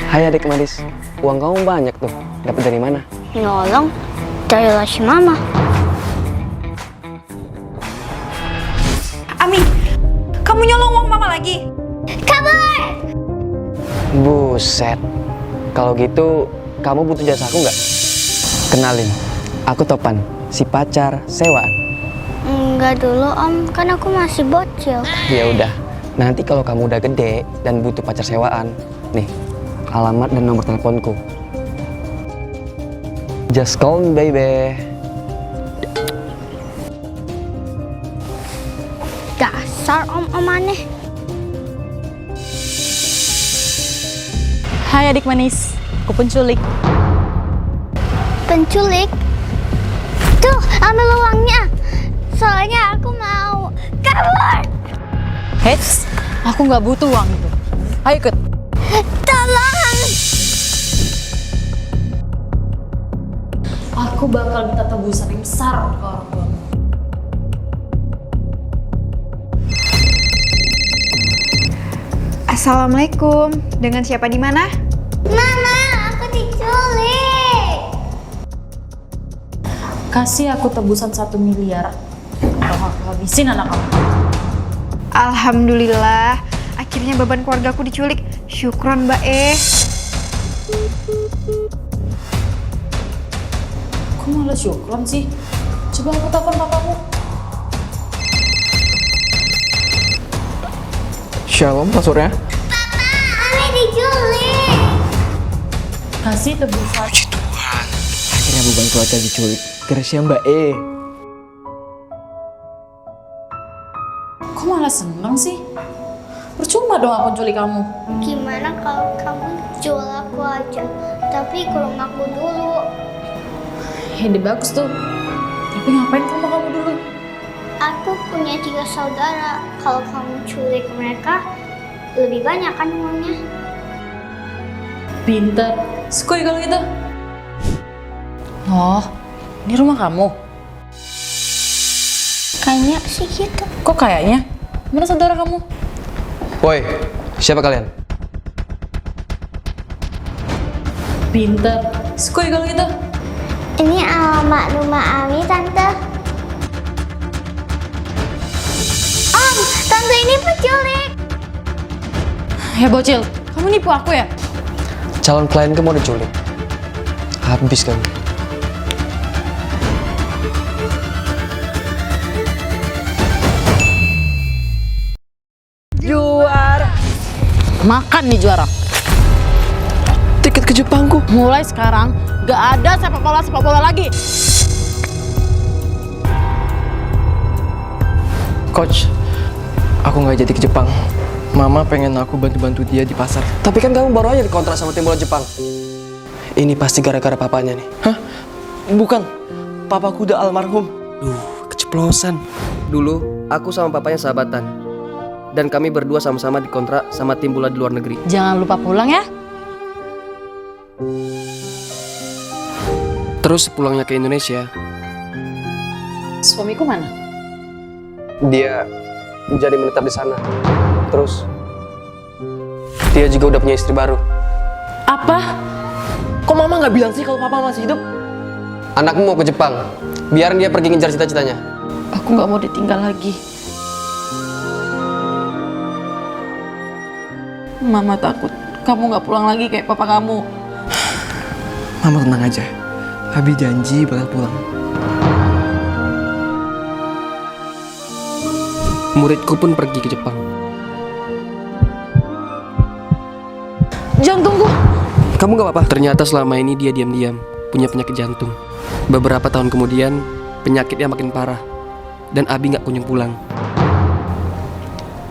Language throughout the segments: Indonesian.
Hai adik manis, uang kamu banyak tuh. Dapat dari mana? Nyolong dari las mama. Ami, kamu nyolong uang mama lagi? Kabur! Buset. Kalau gitu, kamu butuh jasa aku nggak? Kenalin, aku Topan, si pacar sewaan. Enggak dulu om, kan aku masih bocil. Ya udah, nanti kalau kamu udah gede dan butuh pacar sewaan, nih, alamat dan nomor teleponku. Just call me, baby. Dasar om aneh. Hai adik manis, aku penculik. Penculik? Tuh, ambil uangnya. Soalnya aku mau kabur. Hets, aku nggak butuh uang itu. Ayo ikut. Tolong. Aku bakal minta tebusan yang besar ke orang tua. Assalamualaikum. Dengan siapa di mana? Mama, aku diculik. Kasih aku tebusan 1 miliar. Atau aku habisin anak kamu. Alhamdulillah, akhirnya beban keluargaku diculik. Syukron Mbak Kok malah syukron sih? Coba aku telepon papamu. Shalom, pasurnya. Ami diculik. Kasih tebusan. Tuhan, akhirnya beban keluarga diculik. Keresnya Mbak E. Kok malah seneng sih? Percuma dong aku culik kamu. Gimana kalau kamu jual aku aja, tapi kurung aku dulu. Ide bagus tuh. Tapi ngapain kamu dulu? Aku punya 3 saudara. Kalau kamu culik mereka, lebih banyak kan uangnya. Pinter. Skuy kalau gitu. Oh, ini rumah kamu? Kayaknya sih gitu. Kok kayaknya? Mana saudara kamu? Woi, siapa kalian? Pinter. Skuy kalau gitu. Ini alamat rumah Ami, Tante. Om, Tante ini penculik. Ya bocil, kamu nipu aku ya? Calon klien kamu diculik. Habis kamu. Juara. Makan nih juara. Tiket ke Jepangku. Mulai sekarang gak ada sepak bola lagi. Coach, aku nggak jadi ke Jepang. Mama pengen aku bantu-bantu dia di pasar. Tapi kan kamu baru aja dikontrak sama tim bola Jepang. Ini pasti gara-gara papanya nih. Hah? Bukan. Papaku udah almarhum. Keceplosan. Dulu aku sama papanya sahabatan. Dan kami berdua sama-sama dikontrak sama tim bola di luar negeri. Jangan lupa pulang ya. Terus pulangnya ke Indonesia, Suamiku mana? dia menjadi menetap di sana. Terus dia juga udah punya istri baru. Apa? Kok mama nggak bilang sih kalau papa masih hidup? Anakmu mau ke Jepang. Biarin dia pergi ngejar cita-citanya. Aku gak mau ditinggal lagi. Mama takut kamu gak pulang lagi kayak papa kamu. Mama tenang aja. Abi janji bakal pulang. Muridku pun pergi ke Jepang. Jangan tunggu. Kamu gak apa-apa? Ternyata selama ini dia diam-diam punya penyakit jantung. Beberapa tahun kemudian penyakitnya makin parah dan Abi gak kunjung pulang.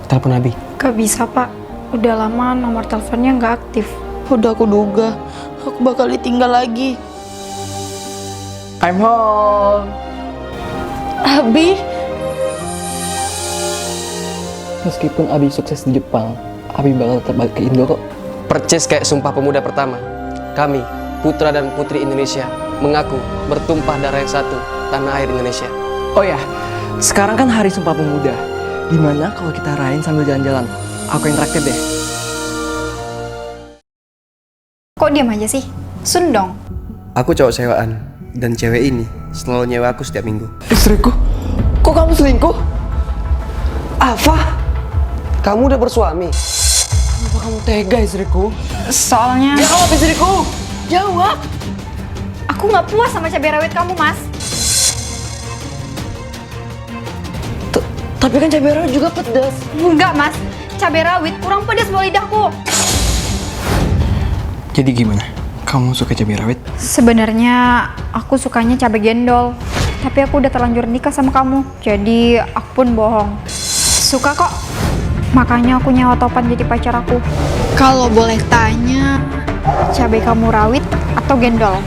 Telepon Abi. Gak bisa Pak, udah lama nomor teleponnya nggak aktif. Udah aku duga, aku bakal ditinggal lagi. I'm home. Abi, Meskipun Abi sukses di Jepang, Abi bakal tetap balik ke Indo kok. Percis kayak Sumpah Pemuda pertama. Kami, putra dan putri Indonesia, mengaku bertumpah darah yang satu, tanah air Indonesia. Oh ya, sekarang kan Hari Sumpah Pemuda. Gimana kalau kita rayain sambil jalan-jalan? Aku yang traktir deh. Kok diam aja sih? Sun dong. Aku cowok sewaan, dan cewek ini selalu nyewa aku setiap minggu. Istriku? Kok kamu selingkuh? Alfa, kamu udah bersuami? Kenapa kamu tega istriku? Soalnya Jawab istriku! Jawab! aku nggak puas sama cabai rawit kamu, Mas. Tapi kan cabai rawit juga pedas. Enggak, Mas. Cabai rawit kurang pedas buat lidahku. Jadi gimana? Kamu suka cabai rawit? Sebenarnya aku sukanya cabai gendol. Tapi aku udah terlanjur nikah sama kamu. Jadi aku pun bohong. Suka kok. Makanya aku nyawa Topan jadi pacar aku. Kalau boleh tanya, cabai kamu rawit atau gendol?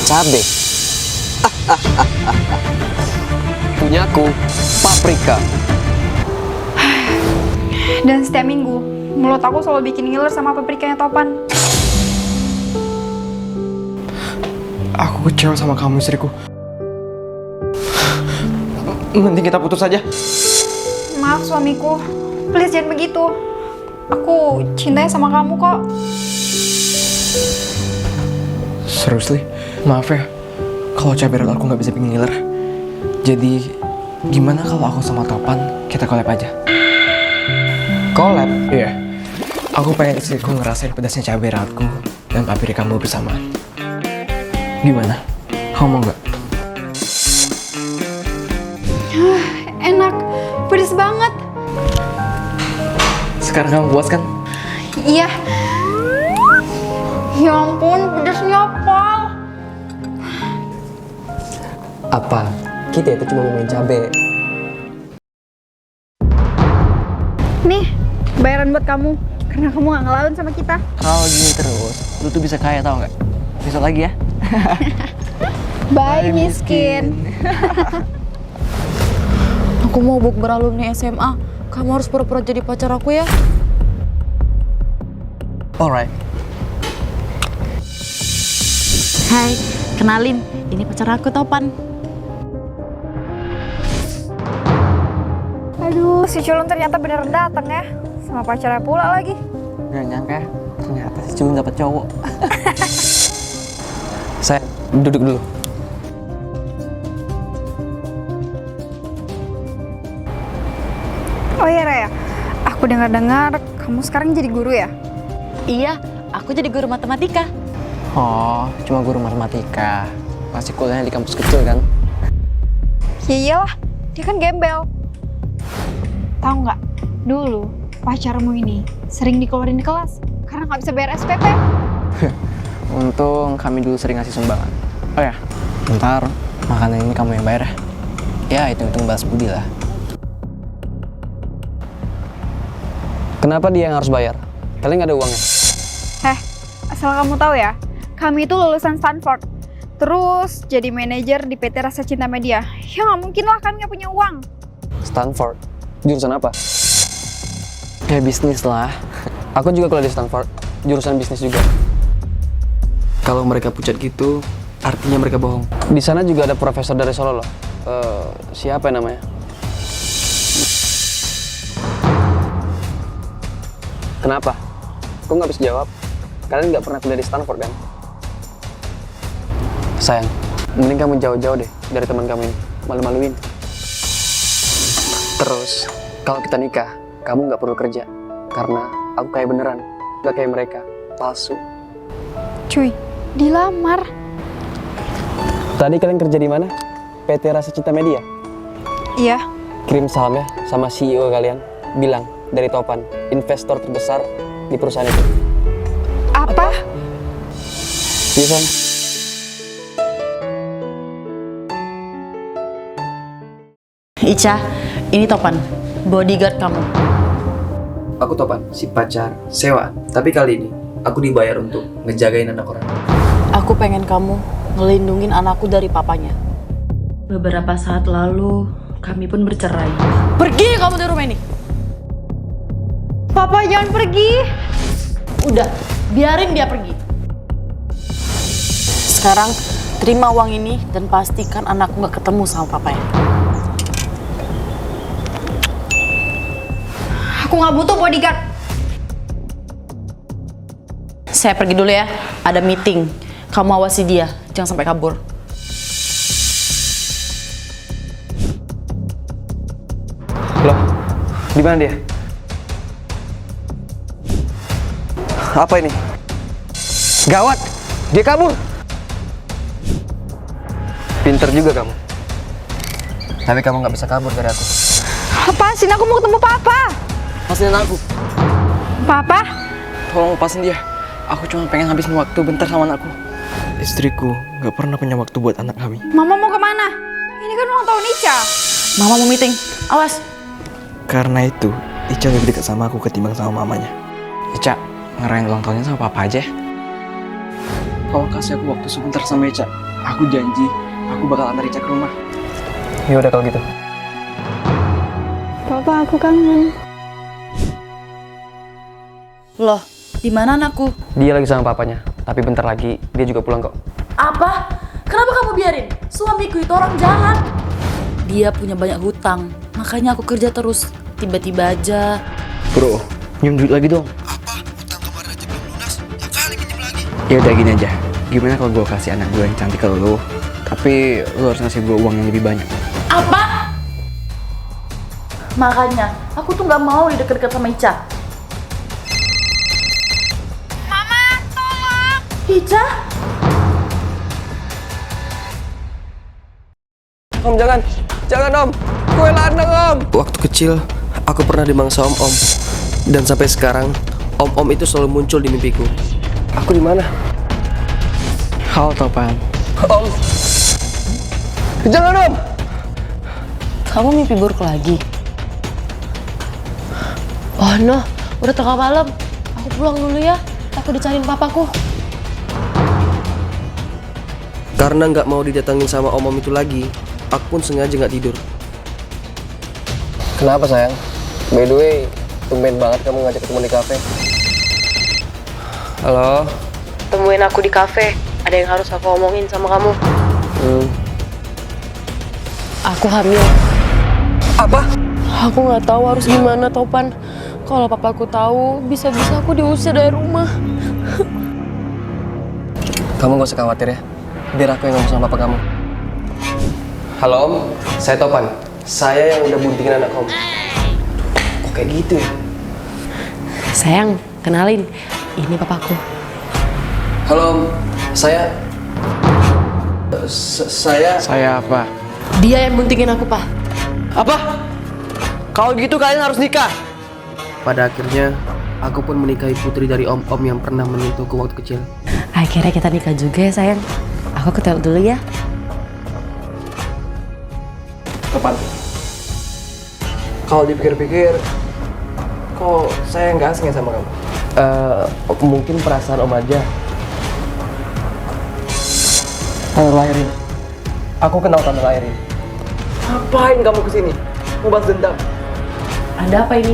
Cabe. Punyaku, paprika. Dan setiap minggu, mulut aku selalu bikin ngiler sama paprikanya Topan. Aku kecewa sama kamu istriku. Mending kita putus aja. Maaf suamiku, please jangan begitu. Aku cintanya sama kamu kok. Seriously, maaf ya. Kalau cabai rawit aku nggak bisa bikin ngiler. Jadi, gimana kalau aku sama Topan kita collab aja? Collab? Iya. Aku pengen istriku ngerasain pedasnya cabai rawitku dan paprika kamu bersamaan. Gimana? Kamu mau nggak? Enak, pedes banget. Sekarang kamu puas kan? Iya. Ya ampun, pedesnya pal. Apa? Kita itu cuma main cabe. Nih, bayaran buat kamu. Karena kamu gak ngelawan sama kita. Kalau gini terus, lu tuh bisa kaya tau nggak? Besok lagi ya. Bye, miskin. Aku mau bukber alumni SMA. Kamu harus pura-pura jadi pacar aku ya. Alright. Hai, kenalin. Ini pacar aku Topan. Aduh, si culun ternyata beneran datang ya. Sama pacarnya pula lagi. Gak nyangka ya, ternyata si Culun dapet cowok. Saya duduk dulu. Oh iya Raya, aku dengar-dengar kamu sekarang jadi guru ya? Iya, aku jadi guru matematika. Oh, cuma guru matematika. Pasti kuliahnya di kampus kecil kan? Ya iyalah, dia kan gembel. Tahu nggak? Dulu pacarmu ini sering dikeluarin di kelas karena nggak bisa bayar SPP. Untung kami dulu sering ngasih sumbangan. Oh ya, ntar makanan ini kamu yang bayar ya. Ya, hitung-hitung balas budi lah. Kenapa dia yang harus bayar? Kalian nggak ada uangnya? Asal kamu tahu ya, kami itu lulusan Stanford. Terus jadi manajer di PT Rasa Cinta Media. Ya nggak mungkin lah kami nggak punya uang. Stanford? Jurusan apa? Ya bisnis lah. Aku juga kuliah di Stanford, jurusan bisnis juga. Kalau mereka pucat gitu, artinya mereka bohong. Di sana juga ada profesor dari Solo loh. Siapa yang namanya? Kenapa? Kok nggak bisa jawab? Kalian nggak pernah kuliah di Stanford kan? Sayang, mending kamu jauh-jauh deh dari teman kamu ini. Malu-maluin. Terus, kalau kita nikah, kamu nggak perlu kerja. Karena aku kayak beneran, nggak kayak mereka, palsu. Cuy, dilamar. Tadi kalian kerja di mana? PT Rasa Cinta Media? Iya. Kirim salam ya sama CEO kalian. Bilang dari Topan, investor terbesar di perusahaan itu. Apa? Iya, Sam. Ica, ini Topan, bodyguard kamu. Aku Topan, si pacar, sewaan. Tapi kali ini, aku dibayar untuk ngejagain anak orang. Aku pengen kamu ngelindungin anakku dari papanya. Beberapa saat lalu, kami pun bercerai. Pergi kamu dari rumah ini! Papa jangan pergi. Udah, biarin dia pergi. Sekarang, terima uang ini dan pastikan anakku gak ketemu sama papanya. Aku nggak butuh bodyguard. Saya pergi dulu ya, ada meeting. Kamu awasi dia, jangan sampai kabur. Loh, di mana dia? Apa ini? Gawat, dia kabur. Pinter juga kamu. Tapi kamu nggak bisa kabur dari aku. Lepasin, aku mau ketemu Papa. Pasin aku. Papa? Tolong lepasin dia. Aku cuma pengen habisin waktu bentar sama anakku. Istriku gak pernah punya waktu buat anak kami. Mama mau kemana? Ini kan ulang tahun Ica. Mama mau meeting, awas. Karena itu, Ica lebih dekat sama aku ketimbang sama mamanya. Ica, ngerayain ulang tahunnya sama papa aja. Tolong kasih aku waktu sebentar sama Ica. Aku janji, aku bakal antar Ica ke rumah. Ya udah kalau gitu. Papa, aku kangen. Loh, di mana anakku? Dia lagi sama papanya, tapi bentar lagi dia juga pulang kok. Apa? Kenapa kamu biarin? Suamiku itu orang jahat. Dia punya banyak hutang, makanya aku kerja terus. Tiba-tiba aja. Bro, minjem duit lagi dong. Apa? Utang kemarin aja belum lunas. Yang kali minjem lagi. Ya udah gini aja. Gimana kalau gue kasih anak gue yang cantik ke lo? Tapi lo harus ngasih gue uang yang lebih banyak. Apa? Makanya, aku tuh gak mau deket-deket sama Ica. Mama, tolong! Ica? Om, jangan om. Kue lanang om. Waktu kecil, aku pernah dimangsa om. Dan sampai sekarang, om itu selalu muncul di mimpiku. Aku di mana? Halo Topan. Om. Jangan om. Kamu mimpi buruk lagi? Oh no, udah tengah malam. Aku pulang dulu ya. Aku dicariin papaku. Karena nggak mau didatangin sama om itu lagi, aku pun sengaja nggak tidur. Kenapa sayang? By the way, tumben banget kamu ngajak ketemu di kafe. Halo? Temuin aku di kafe. Ada yang harus aku omongin sama kamu. Aku hamil. Apa? Aku nggak tahu harus gimana, Topan. Kalau papaku tahu, bisa-bisa aku diusir dari rumah. Kamu gak usah khawatir ya. Biar aku yang ngomong sama papa kamu. Halo om, saya Topan. Saya yang udah buntingin anak om. Kok kayak gitu ya? Sayang, kenalin. Ini papaku. Halo om, saya... Saya apa? Dia yang buntingin aku, Pak. Apa? Kalau gitu kalian harus nikah. Pada akhirnya, aku pun menikahi putri dari om-om yang pernah menyentuhku waktu kecil. Akhirnya kita nikah juga ya, sayang. Aku ke toilet dulu ya. Topan. Kalau dipikir-pikir, kok saya nggak asing ya sama kamu? Mungkin perasaan om aja. Tante Lahirin. Aku kenal Tante Lahirin. Ngapain kamu kesini? Mau balas dendam? Ada apa ini?